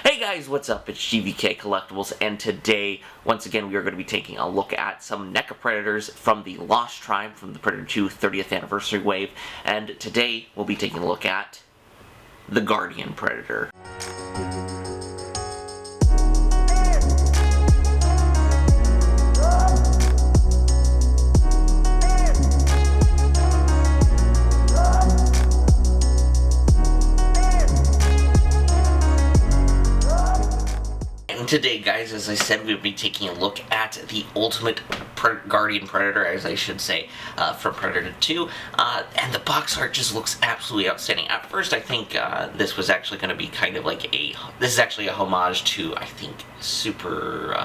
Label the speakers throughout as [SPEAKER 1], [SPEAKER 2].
[SPEAKER 1] Hey guys, what's up? It's GVKcollectibles, and today, once again, we are going to be taking a look at some NECA Predators from the Lost Tribe from the Predator 2 30th Anniversary Wave, and today we'll be taking a look at the Guardian Predator. Today, guys, as I said, we'll be taking a look at the Ultimate Guardian Predator, as I should say, from Predator 2, and the box art just looks absolutely outstanding. At first, I think this was actually going to be kind of like this is actually a homage to, I think, Super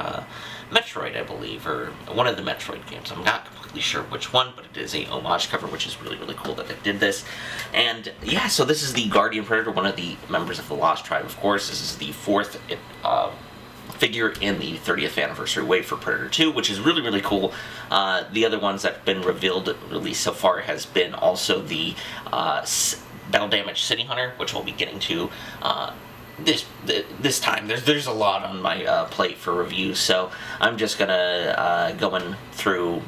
[SPEAKER 1] Metroid, I believe, or one of the Metroid games. I'm not completely sure which one, but it is a homage cover, which is really, really cool that they did this. And yeah, so this is the Guardian Predator, one of the members of the Lost Tribe, of course. This is the fourth figure in the 30th Anniversary Wave for Predator 2, which is really, really cool. The other ones that have been revealed, released so far, has been also the Battle Damage City Hunter, which we'll be getting to this time. There's a lot on my plate for review, so I'm just gonna going through,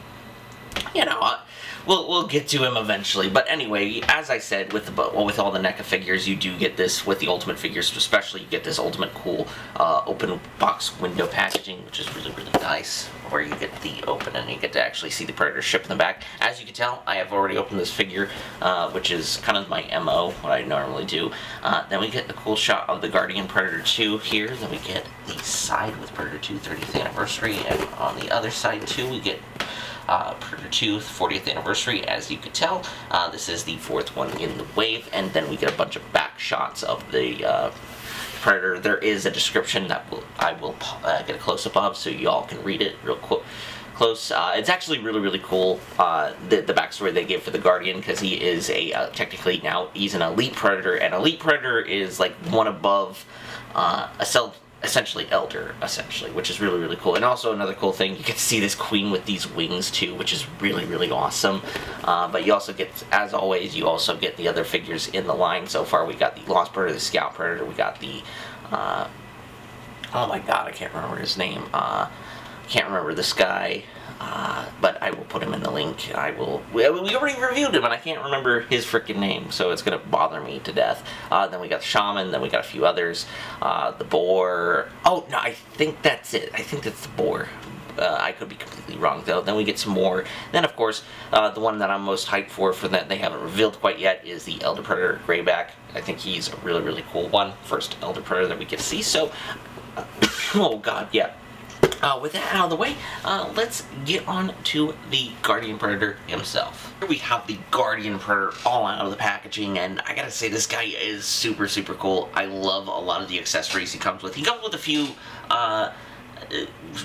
[SPEAKER 1] you know, we'll get to him eventually. But anyway, as I said, with all the NECA figures, you do get this with the Ultimate figures, especially. You get this Ultimate cool open box window packaging, which is really, really nice, where you get the open and you get to actually see the Predator ship in the back. As you can tell, I have already opened this figure, which is kind of my MO, what I normally do. Then we get the cool shot of the Guardian Predator 2 here. Then we get the side with Predator 2 30th Anniversary, and on the other side too, we get Predator 2 40th Anniversary. As you can tell, this is the fourth one in the wave, and then we get a bunch of back shots of the Predator. There is a description that I will get a close-up of, so y'all can read it real close. It's actually really, really cool, the backstory they give for the Guardian, because he is technically now, he's an elite Predator, and elite Predator is like one above essentially Elder, which is really, really cool. And also another cool thing, you get to see this queen with these wings too, which is really, really awesome. But you also get, as always, you also get the other figures in the line. So far, we got the Lost Predator, the Scout Predator, we got the, oh my god, I can't remember his name. Can't remember this guy. But I will put him in the link. We already reviewed him, and I can't remember his freaking name, so it's gonna bother me to death. Then we got the Shaman, then we got a few others. The Boar. Oh, no, I think that's it. I think that's the Boar. I could be completely wrong, though. Then we get some more. Then, of course, the one that I'm most hyped for that they haven't revealed quite yet is the Elder Predator Greyback. I think he's a really, really cool one. First Elder Predator that we get to see, so... oh, God, yeah. With that out of the way, let's get on to the Guardian Predator himself. Here we have the Guardian Predator all out of the packaging, and I gotta say, this guy is super, super cool. I love a lot of the accessories he comes with. He comes with a few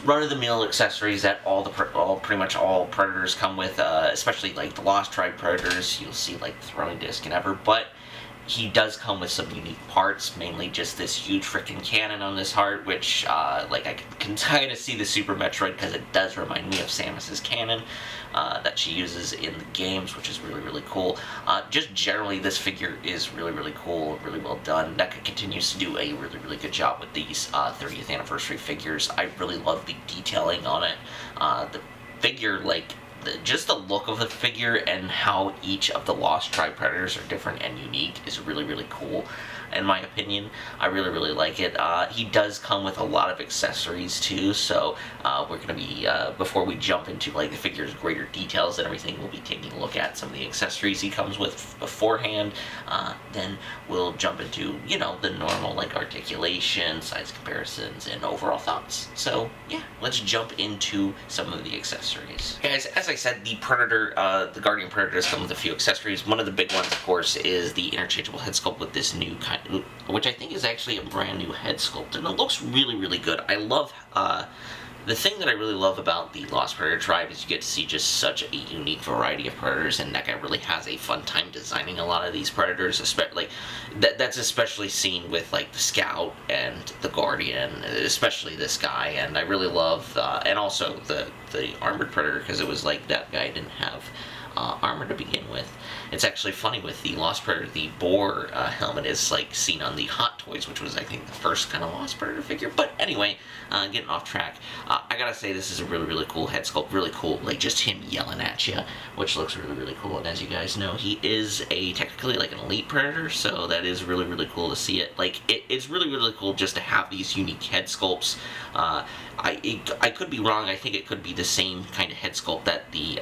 [SPEAKER 1] run-of-the-mill accessories that pretty much all Predators come with, especially like the Lost Tribe Predators. You'll see like the throwing disc and ever, but he does come with some unique parts, mainly just this huge freaking cannon on this heart, which, like, I can kind of see the Super Metroid, because it does remind me of Samus's cannon that she uses in the games, which is really, really cool. Just generally, this figure is really, really cool, really well done. NECA continues to do a really, really good job with these 30th Anniversary figures. I really love the detailing on it. The figure, like, just the look of the figure and how each of the Lost Tribe Predators are different and unique is really, really cool, in my opinion. I really, really like it. He does come with a lot of accessories too, so we're going to be, before we jump into like the figure's greater details and everything, we'll be taking a look at some of the accessories he comes with beforehand. Then we'll jump into, you know, the normal like articulation, size comparisons, and overall thoughts. So yeah, let's jump into some of the accessories. Guys, as I said, the Predator, the Guardian Predators come with a few accessories. One of the big ones, of course, is the interchangeable head sculpt with this new kind, which I think is actually a brand new head sculpt, and it looks really, really good. I love, the thing that I really love about the Lost Predator Tribe is you get to see just such a unique variety of Predators, and NECA really has a fun time designing a lot of these Predators, especially, that's especially seen with, like, the Scout and the Guardian, especially this guy, and I really love, and also the Armored Predator, because it was like that guy didn't have armor to begin with. It's actually funny with the Lost Predator, the boar helmet is like seen on the Hot Toys, which was I think the first kind of Lost Predator figure. But anyway, getting off track, I gotta say this is a really cool head sculpt, really cool, like just him yelling at you, which looks really cool. And as you guys know, he is technically like an elite predator, so that is really cool to see it. Like it's really cool just to have these unique head sculpts. I could be wrong. I think it could be the same kind of head sculpt that the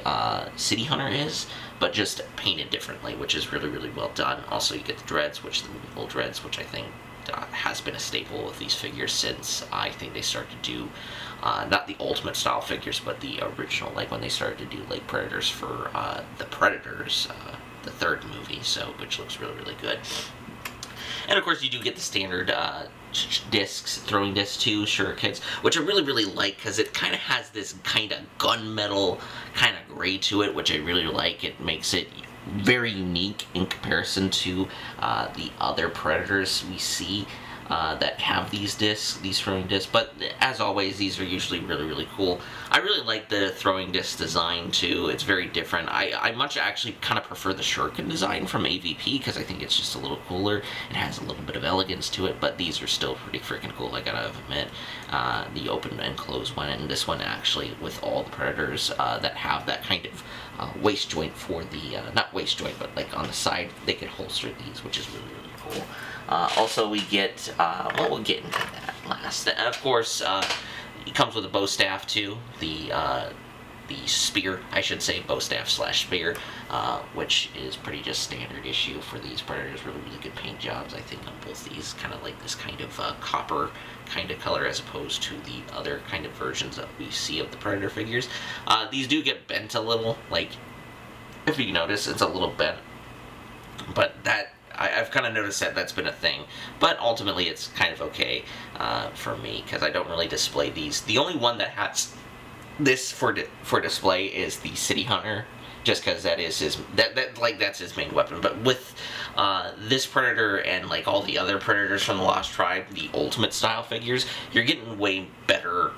[SPEAKER 1] City Hunter is, but just painted differently, which is really well done. Also, you get the dreads, which the movable dreads, which I think has been a staple with these figures since I think they started to do not the Ultimate style figures, but the original, like when they started to do like Predators for the Predators, the third movie. So, which looks really good. And of course, you do get the standard discs, throwing discs too, shurikens, which I really like because it kind of has this kind of gunmetal kind of gray to it, which I really like. It makes it very unique in comparison to the other Predators we see that have these discs, these throwing discs. But as always, these are usually really cool. I really like the throwing disc design too. It's very different. I much actually kind of prefer the shuriken design from AVP because I think it's just a little cooler. It has a little bit of elegance to it, but these are still pretty freaking cool, I gotta admit. The open and closed one, and this one actually with all the Predators that have that kind of waist joint for the, not waist joint, but like on the side, they can holster these, which is really cool. Also, we get, well, we'll get into that last. And of course, it comes with a bow staff too. The spear, I should say, bow staff / spear, which is pretty just standard issue for these Predators. Really good paint jobs, I think, on both these. Kind of like this kind of copper kind of color as opposed to the other kind of versions that we see of the Predator figures. These do get bent a little, like, if you notice, it's a little bent. But that, I've kind of noticed that that's been a thing, but ultimately it's kind of okay for me because I don't really display these. The only one that has this for display is the City Hunter, just because that is his that's his main weapon. But with this Predator and like all the other Predators from the Lost Tribe, the Ultimate style figures, you're getting way better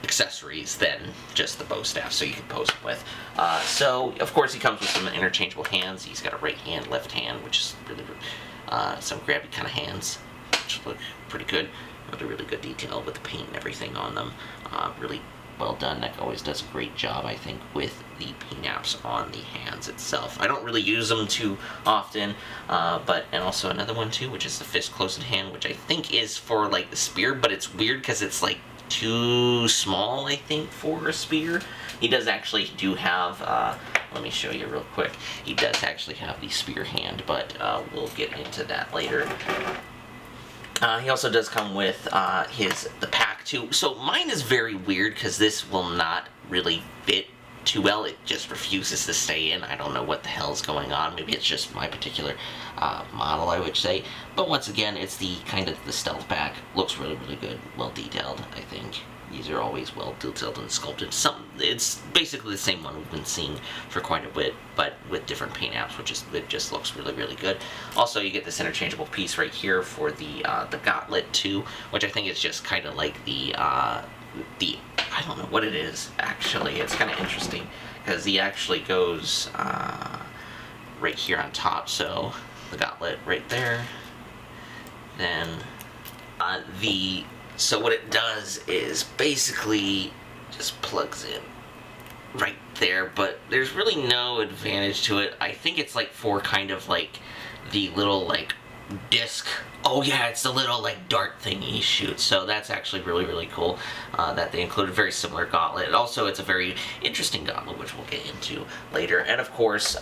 [SPEAKER 1] accessories than just the bow staff, so you can pose it with. So of course he comes with some interchangeable hands. He's got a right hand, left hand, which is really some grabby kind of hands, which look pretty good. Really good detail with the paint and everything on them. Really well done. NECA always does a great job, I think, with the paint apps on the hands itself. I don't really use them too often, and also another one too, which is the fist closed hand, which I think is for like the spear, but it's weird because it's like too small, I think, for a spear. He does actually do have, let me show you real quick, he does actually have the spear hand, but we'll get into that later. He also does come with the pack too. So mine is very weird because this will not really fit too well. It just refuses to stay in. I don't know what the hell's going on. Maybe it's just my particular model, I would say. But once again, it's the kind of the stealth pack. Looks really good, well detailed, I think. These are always well detailed and sculpted. It's basically the same one we've been seeing for quite a bit, but with different paint apps, it just looks really good. Also, you get this interchangeable piece right here for the gauntlet too, which I think is just kind of like the I don't know what it is actually. It's kind of interesting because he actually goes right here on top. So the gauntlet right there, then so what it does is basically just plugs in right there, but there's really no advantage to it. I think it's like for kind of like the little like disc. Oh yeah, it's the little like dart thing he shoots. So that's actually really cool that they included a very similar gauntlet. Also, it's a very interesting gauntlet, which we'll get into later. And of course,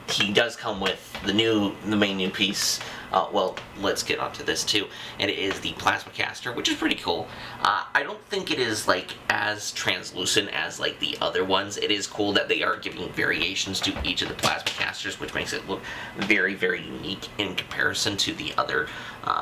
[SPEAKER 1] he does come with the main new piece. Well, let's get onto this too. And it is the plasma caster, which is pretty cool. I don't think it is like as translucent as like the other ones. It is cool that they are giving variations to each of the plasma casters, which makes it look very unique in comparison to the other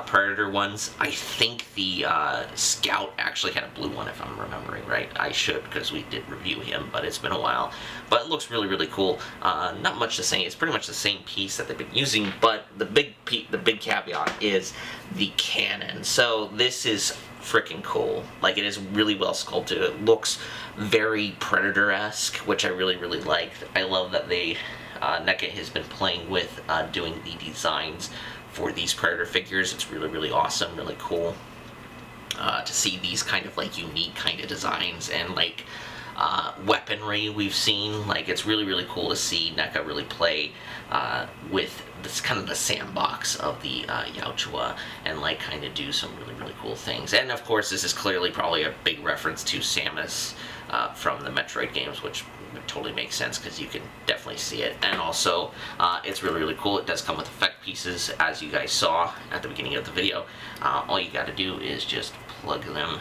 [SPEAKER 1] Predator ones. I think the Scout actually had a blue one, if I'm remembering right. I should, because we did review him, but it's been a while. But it looks really, really cool. Not much to say. It's pretty much the same piece that they've been using, but the big caveat is the cannon. So this is freaking cool. Like, it is really well sculpted. It looks very Predator-esque, which I really, really liked. I love that they NECA has been playing with doing the designs for these Predator figures. It's really, really awesome, really cool to see these kind of like unique kind of designs and like weaponry we've seen. Like, it's really, really cool to see NECA really play with this kind of the sandbox of the Yaochua and like kind of do some really, really cool things. And of course, this is clearly probably a big reference to Samus from the Metroid games, which totally makes sense because you can definitely see it. And also, it's really, really cool. It does come with effect pieces, as you guys saw at the beginning of the video. All you got to do is just plug them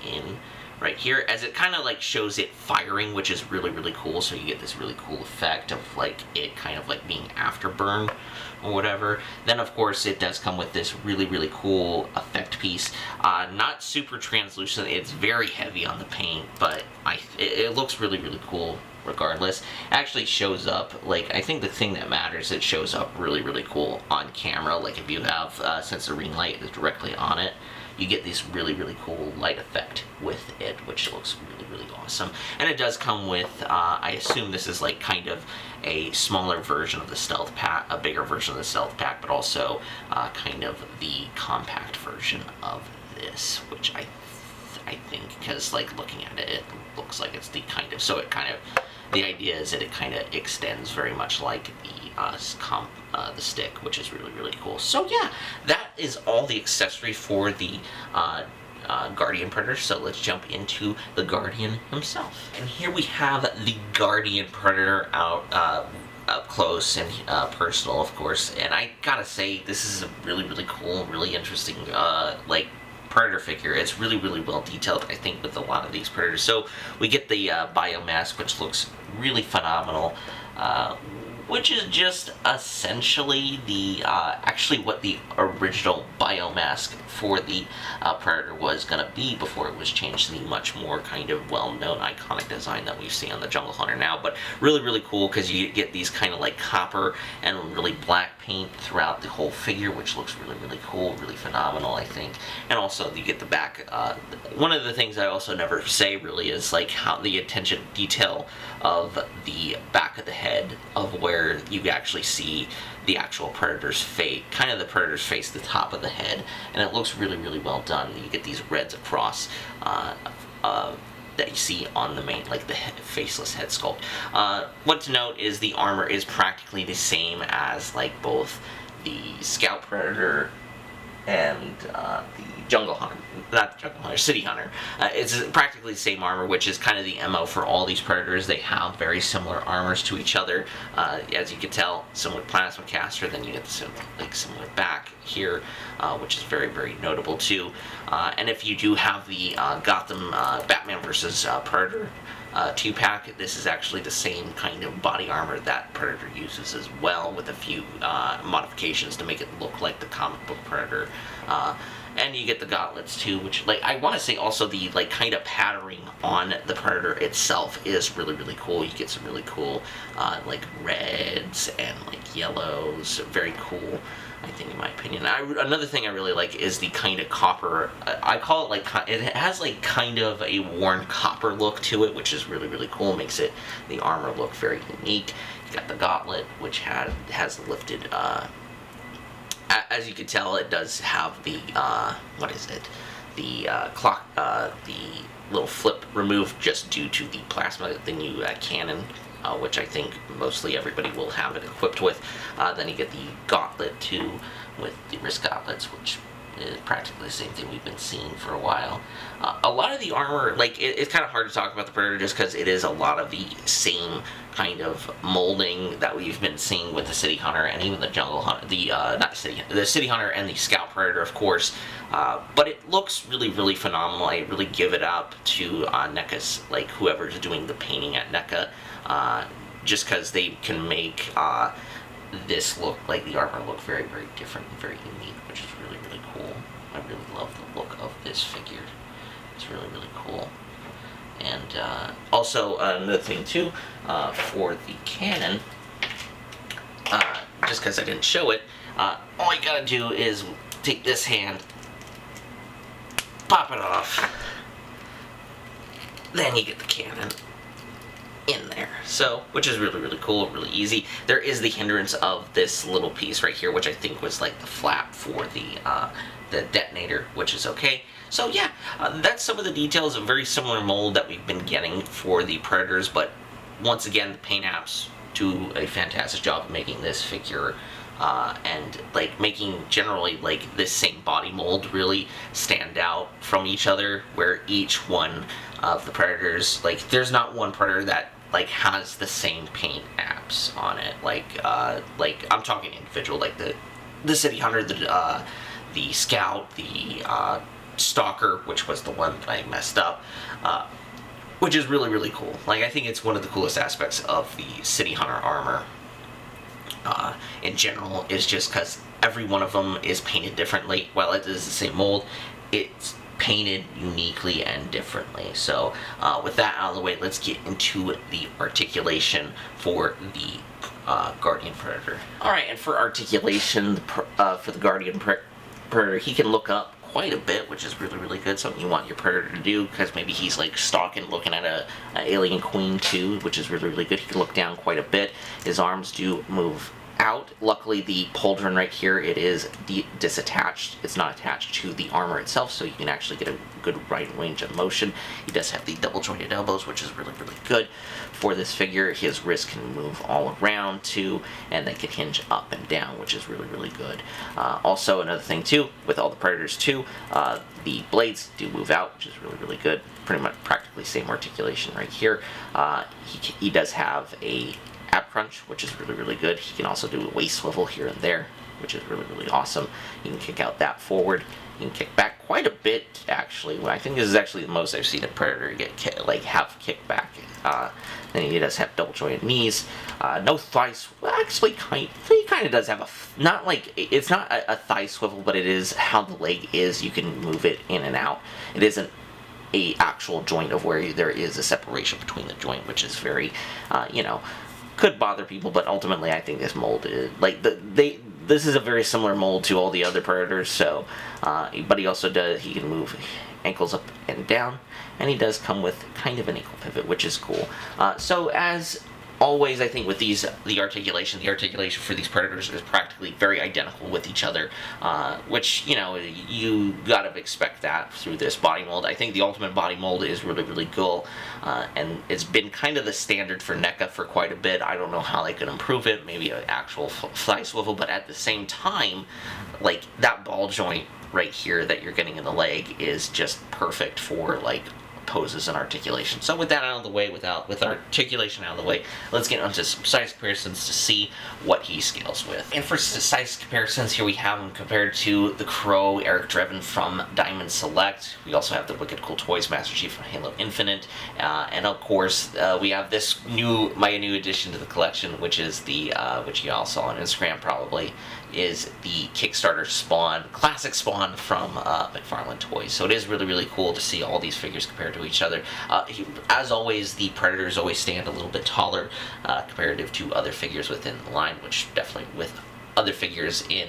[SPEAKER 1] in right here, as it kind of like shows it firing, which is really, really cool. So you get this really cool effect of like it kind of like being afterburn or whatever. Then of course it does come with this really, really cool effect piece. Not super translucent, it's very heavy on the paint, but it looks really, really cool regardless. It actually shows up, like, I think the thing that matters, it shows up really, really cool on camera. Like, if you have since the ring light is directly on it, you get this really, really cool light effect with it, which looks really, really awesome. And it does come with, I assume this is like kind of a smaller version of the stealth pack, a bigger version of the stealth pack, but also kind of the compact version of this, which I think, because like looking at it, it looks like it's the kind of, so it kind of, the idea is that it kind of extends very much like the stick, which is really, really cool. So yeah, that is all the accessory for the Guardian Predator. So let's jump into the Guardian himself. And here we have the Guardian Predator out up close and personal, of course. And I gotta say, this is a really, really cool, really interesting, like, Predator figure. It's really, really well detailed, I think, with a lot of these Predators. So we get the biomask, which looks really phenomenal, which is just essentially the actually what the original biomask for the Predator was going to be before it was changed to the much more kind of well-known iconic design that we see on the Jungle Hunter now. But really, really cool, because you get these kind of like copper and really black paint throughout the whole figure, which looks really, really cool, really phenomenal, I think. And also you get the back. One of the things I also never say really is like how the attention detail of the back of the head, of where you actually see the actual Predator's face, kind of the Predator's face, the top of the head, and it looks really, really well done. You get these reds across that you see on the main, like the faceless head sculpt. What to note is the armor is practically the same as like both the Scout Predator and the Jungle Hunter, not the Jungle Hunter, City Hunter. It's practically the same armor, which is kind of the MO for all these Predators. They have very similar armors to each other. As you can tell, some with Plasma Caster, then you get the similar back here, which is very, very notable too. And if you do have the Gotham Batman vs. Predator 2-pack, this is actually the same kind of body armor that Predator uses as well, with a few modifications to make it look like the comic book Predator. And you get the gauntlets too, which, like, I want to say also the like kind of patterning on the Predator itself is really, really cool. You get some really cool like reds and like yellows, very cool, I think, in my opinion. Another thing I really like is the kind of copper, I call it like, it has like kind of a worn copper look to it, which is really, really cool. Makes it, the armor, look very unique. You got the gauntlet, which has lifted, as you can tell, it does have the, what is it? The clock, the little flip removed just due to the plasma, the new cannon, which I think mostly everybody will have it equipped with. Then you get the gauntlet too, with the wrist gauntlets, which is practically the same thing we've been seeing for a while. A lot of the armor, like, it's kind of hard to talk about the Predator just because it is a lot of the same kind of molding that we've been seeing with the City Hunter and even the Jungle Hunter, the City Hunter and the Scout Predator, of course. But it looks really, really phenomenal. I really give it up to NECA's, like, whoever's doing the painting at NECA, just because they can make this look, like the armor, look very, very different and very unique, which is really, this figure. It's really, really cool. And also, another thing too, for the cannon, just because I didn't show it, all you gotta do is take this hand, pop it off, then you get the cannon in there. So, which is really, really cool, really easy. There is the hindrance of this little piece right here, which I think was like the flap for the detonator, which is okay. So yeah, that's some of the details. A very similar mold that we've been getting for the Predators, but once again, the paint apps do a fantastic job of making this figure and like making generally like this same body mold really stand out from each other, where each one of the Predators, like there's not one Predator that like has the same paint apps on it. Like I'm talking individual, like the City Hunter, the Scout, the Stalker, which was the one that I messed up, which is really, really cool. Like, I think it's one of the coolest aspects of the City Hunter armor in general, is just because every one of them is painted differently. While it is the same mold, it's painted uniquely and differently. So with that out of the way, let's get into the articulation for the Guardian Predator. Alright, and for articulation, for the Guardian Predator, he can look up quite a bit, which is really, really good. Something you want your Predator to do, because maybe he's like stalking, looking at a alien queen too, which is really, really good. He can look down quite a bit. His arms do move out. Luckily, the pauldron right here, it is disattached. It's not attached to the armor itself, so you can actually get a good right range of motion. He does have the double jointed elbows, which is really, really good for this figure. His wrists can move all around too, and they can hinge up and down, which is really, really good. Also, another thing too, with all the Predators too, the blades do move out, which is really, really good. Pretty much practically same articulation right here. He does have a ab crunch, which is really, really good. He can also do a waist swivel here and there, which is really, really awesome. You can kick out that forward. You can kick back quite a bit, actually. I think this is actually the most I've seen a Predator get have kickback. Then he does have double jointed knees. No thighs. Well, actually, he kind of does have not like, it's not a thigh swivel, but it is how the leg is. You can move it in and out. It isn't a actual joint of where there is a separation between the joint, which is very, you know, could bother people, but ultimately I think this mold is like this is a very similar mold to all the other Predators. So but he also he can move ankles up and down, and he does come with kind of an ankle pivot, which is cool. So as always, I think with the articulation for these Predators is practically very identical with each other, which, you know, you gotta expect that through this body mold. I think the Ultimate body mold is really, really cool, and it's been kind of the standard for NECA for quite a bit. I don't know how they could improve it, maybe an actual thigh swivel, but at the same time, like, that ball joint right here that you're getting in the leg is just perfect for, like, poses and articulation. So with that out of the way, with articulation out of the way, let's get onto some size comparisons to see what he scales with. And for size comparisons, here we have him compared to the Crow Eric Dreven from Diamond Select. We also have the Wicked Cool Toys Master Chief from Halo Infinite, and of course we have this my new addition to the collection, which is the which you all saw on Instagram probably, is the Kickstarter Spawn, classic Spawn from McFarlane Toys. So it is really, really cool to see all these figures compared to each other. As always, the Predators always stand a little bit taller comparative to other figures within the line, which definitely, with other figures in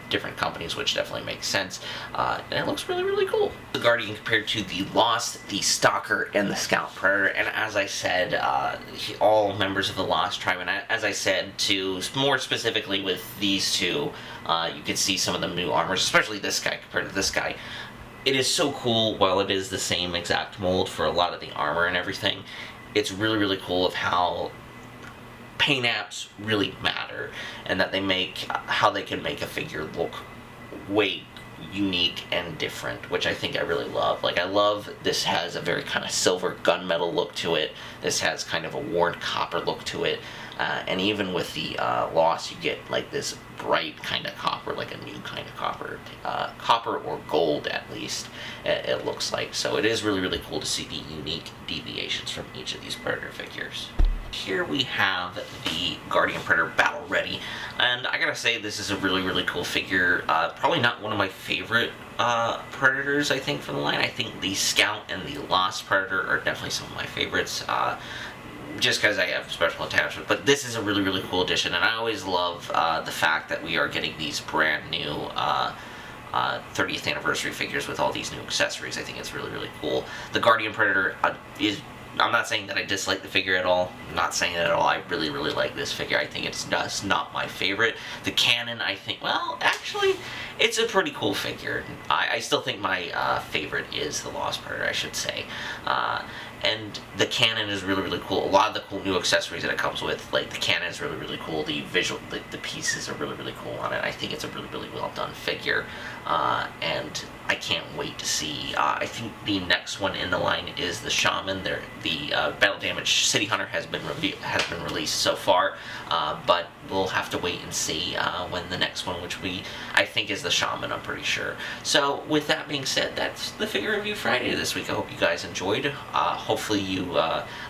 [SPEAKER 1] different companies, which definitely makes sense. And it looks really, really cool. The Guardian compared to the Lost, the Stalker, and the Scout Predator. And as I said, all members of the Lost tribe. And as I said, more specifically with these two, you can see some of the new armors, especially this guy compared to this guy. It is so cool. While it is the same exact mold for a lot of the armor and everything, it's really, really cool of how paint apps really matter, and that they make how they can make a figure look way unique and different, which I think I really love. Like, I love this has a very kind of silver gunmetal look to it. This has kind of a worn copper look to it, and even with the Lost, you get like this bright kind of copper, like a new kind of copper, copper or gold at least, it looks like. So it is really, really cool to see the unique deviations from each of these Predator figures. Here we have the Guardian Predator Battle Ready, and I gotta say, this is a really, really cool figure. Probably not one of my favorite Predators, I think, from the line. I think the Scout and the Lost Predator are definitely some of my favorites. Just because I have special attachment. But this is a really, really cool edition, and I always love the fact that we are getting these brand new 30th anniversary figures with all these new accessories. I think it's really, really cool. The Guardian Predator is... I'm not saying that I dislike the figure at all. I'm not saying it at all. I really, really like this figure. I think it's just not my favorite. The Cannon, I think, well, actually, it's a pretty cool figure. I still think my favorite is the Lost Predator, I should say. And the Cannon is really, really cool. A lot of the cool new accessories that it comes with, like the Cannon is really, really cool. The visual, the pieces are really, really cool on it. I think it's a really, really well done figure. And I can't wait to see. I think the next one in the line is the Shaman. The Battle Damage City Hunter has been released so far, but we'll have to wait and see when the next one, which I think is the Shaman, I'm pretty sure. So with that being said, that's the Figure Review Friday this week. I hope you guys enjoyed. Hopefully you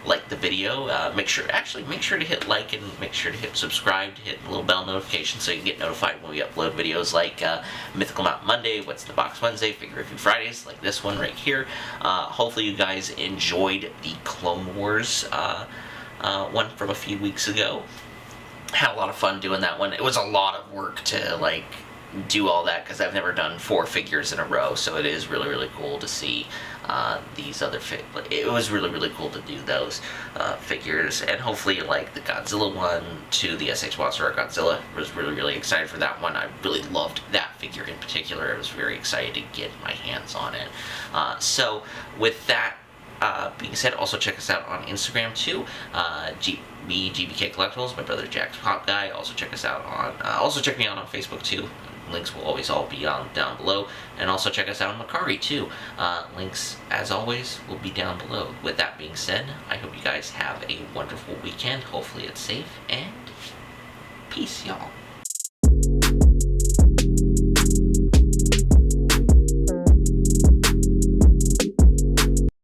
[SPEAKER 1] liked the video. Make sure to hit like and make sure to hit subscribe, to hit the little bell notification so you can get notified when we upload videos like Mythical Mount Monday, What's the Box Wednesday, Figure Review Fridays, like this one right here. Hopefully you guys enjoyed the Clone Wars one from a few weeks ago. Had a lot of fun doing that one. It was a lot of work to like do all that because I've never done 4 figures in a row, so it is really, really cool to see these other it was really, really cool to do those figures, and hopefully you like the Godzilla one to the SH Monster Art Godzilla. I was really, really excited for that one. I really loved that figure in particular. I was very excited to get my hands on it. So with that being said, also check us out on Instagram too. GVKcollectibles, my brother Jack's Pop Guy. Also check us out on. Also check me out on Facebook too. Links will always all be down below. And also check us out on Mercari too. Links, as always, will be down below. With that being said, I hope you guys have a wonderful weekend. Hopefully it's safe, and peace, y'all.